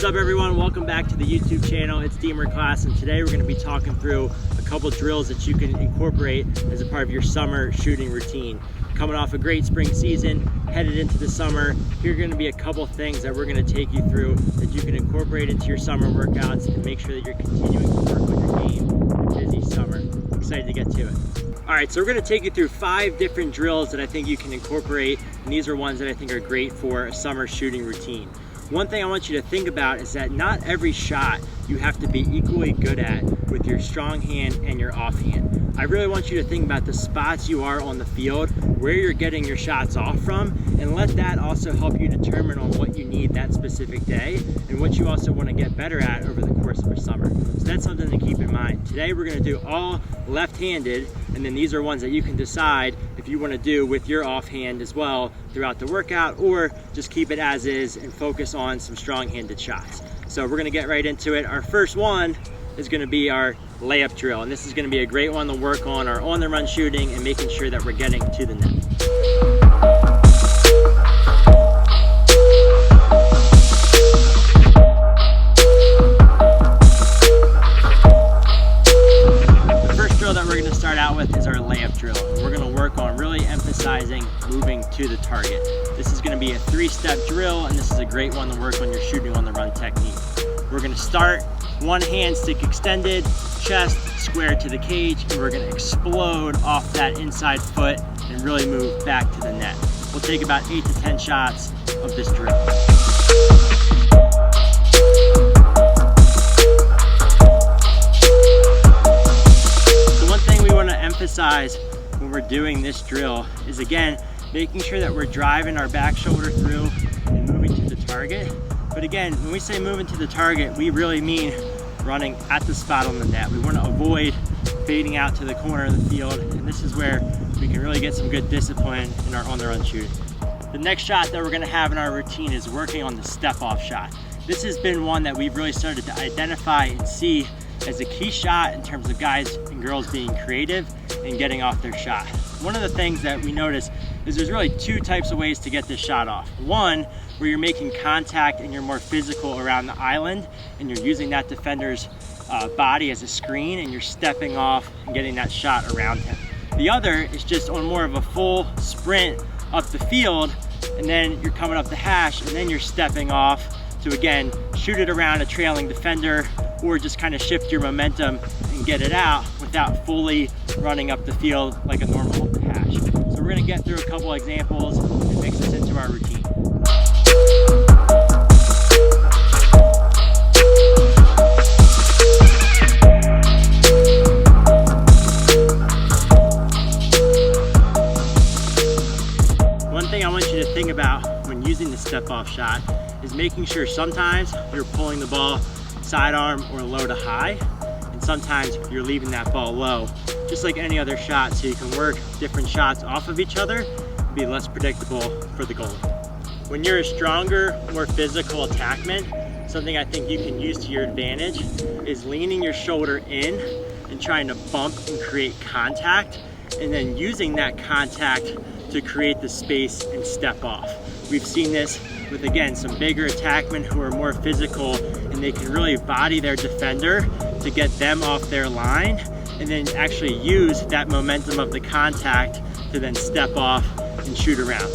What's up everyone, welcome back to the YouTube channel. It's Lacrosse, and today we're going to be talking through a couple drills that you can incorporate as a part of your summer shooting routine. Coming off a great spring season, headed into the summer, here are going to be a couple things that we're going to take you through that you can incorporate into your summer workouts and make sure that you're continuing to work on your game in a busy summer. Excited to get to it. Alright, so we're going to take you through 5 different drills that I think you can incorporate, and these are ones that I think are great for a summer shooting routine. One thing I want you to think about is that not every shot you have to be equally good at with your strong hand and your offhand. I really want you to think about the spots you are on the field, where you're getting your shots off from, and let that also help you determine on what you need that specific day and what you also want to get better at over the course of a summer. So that's something to keep in mind. Today we're going to do all left-handed, and then these are ones that you can decide if you want to do with your offhand as well throughout the workout, or just keep it as is and focus on some strong-handed shots. So we're going to get right into it. Our first one is going to be our layup drill, and this is going to be a great one to work on our on-the-run shooting and making sure that we're getting to the net. The first drill that we're going to start out with is our layup drill. We're going to work on really emphasizing moving to the target. This is going to be a 3-step drill, and this is a great one to work on your shooting on the run technique. We're going to start one hand stick extended, chest square to the cage, and we're going to explode off that inside foot and really move back to the net. We'll take about 8 to 10 shots of this drill. So one thing we want to emphasize when we're doing this drill is, again, making sure that we're driving our back shoulder through and moving to the target. But again, when we say moving to the target, we really mean running at the spot on the net. We want to avoid fading out to the corner of the field, and this is where we can really get some good discipline in our on-the-run shooting. The next shot that we're going to have in our routine is working on the step-off shot. This has been one that we've really started to identify and see as a key shot in terms of guys and girls being creative and getting off their shot. One of the things that we notice is there's really 2 types of ways to get this shot off. One, where you're making contact and you're more physical around the island and you're using that defender's body as a screen and you're stepping off and getting that shot around him. The other is just on more of a full sprint up the field, and then you're coming up the hash and then you're stepping off to, again, shoot it around a trailing defender or just kind of shift your momentum and get it out without fully running up the field like a normal hash. So we're going to get through a couple examples and mix this into our routine. One thing I want you to think about when using the step-off shot is making sure sometimes you're pulling the ball sidearm or low to high, and sometimes you're leaving that ball low, just like any other shot, so you can work different shots off of each other and be less predictable for the goalie. When you're a stronger, more physical attackman, something I think you can use to your advantage is leaning your shoulder in and trying to bump and create contact, and then using that contact to create the space and step off. We've seen this with, again, some bigger attackmen who are more physical, and they can really body their defender to get them off their line, and then actually use that momentum of the contact to then step off and shoot around.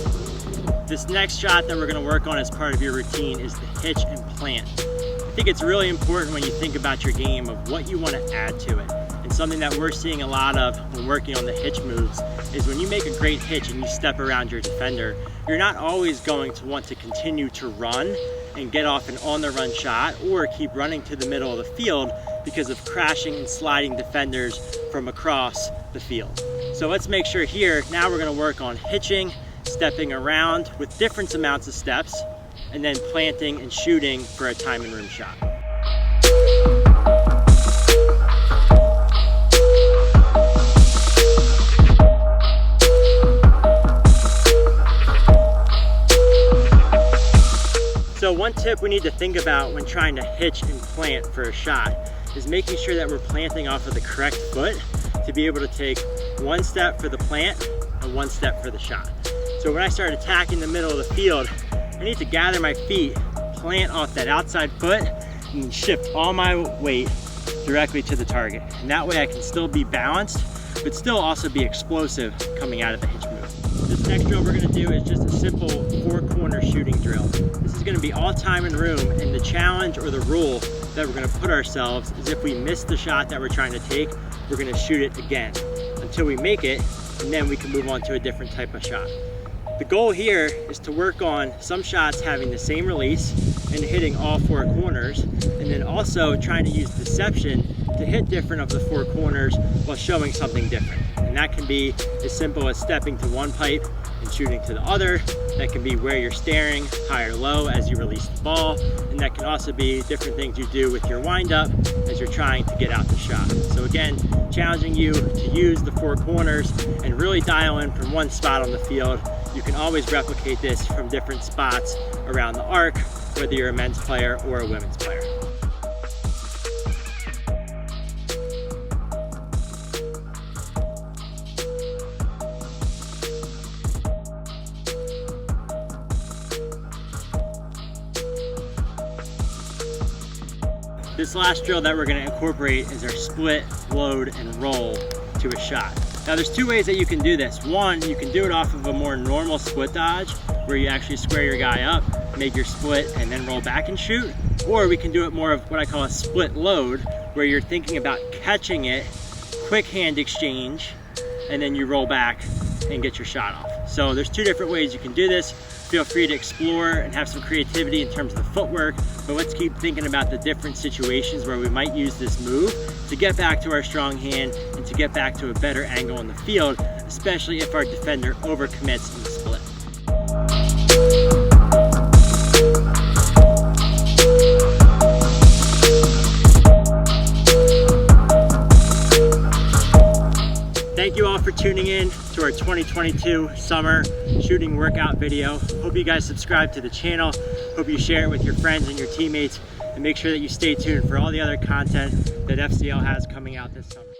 This next shot that we're going to work on as part of your routine is the hitch and plant. I think it's really important when you think about your game of what you want to add to it. And something that we're seeing a lot of when working on the hitch moves is when you make a great hitch and you step around your defender, you're not always going to want to continue to run and get off an on-the-run shot or keep running to the middle of the field because of crashing and sliding defenders from across the field. So let's make sure here, now we're going to work on hitching, stepping around with different amounts of steps, and then planting and shooting for a time and room shot. So one tip we need to think about when trying to hitch and plant for a shot is making sure that we're planting off of the correct foot to be able to take 1 step for the plant and 1 step for the shot. So when I start attacking the middle of the field, I need to gather my feet, plant off that outside foot and then shift all my weight directly to the target. And that way I can still be balanced, but still also be explosive coming out of the hitch move. This next drill we're gonna do is just a simple 4-corner shooting drill. This is gonna be all time in room, and the challenge or the rule that we're gonna put ourselves is if we miss the shot that we're trying to take, we're gonna shoot it again until we make it, and then we can move on to a different type of shot. The goal here is to work on some shots having the same release and hitting all 4 corners, and then also trying to use deception to hit different of the 4 corners while showing something different. And that can be as simple as stepping to one pipe and shooting to the other. That can be where you're staring, high or low as you release the ball. And that can also be different things you do with your windup as you're trying to get out the shot. So again, challenging you to use the 4 corners and really dial in from one spot on the field. You can always replicate this from different spots around the arc, whether you're a men's player or a women's player. This last drill that we're going to incorporate is our split, load, and roll to a shot. Now there's 2 ways that you can do this. One, you can do it off of a more normal split dodge, where you actually square your guy up, make your split, and then roll back and shoot. Or we can do it more of what I call a split load, where you're thinking about catching it, quick hand exchange, and then you roll back and get your shot off. So there's 2 different ways you can do this. Feel free to explore and have some creativity in terms of the footwork, but let's keep thinking about the different situations where we might use this move to get back to our strong hand and to get back to a better angle in the field, especially if our defender overcommits in the split. Thank you all for tuning in to our 2022 summer shooting workout video. Hope you guys subscribe to the channel. Hope you share it with your friends and your teammates, and make sure that you stay tuned for all the other content that FCL has coming out this summer.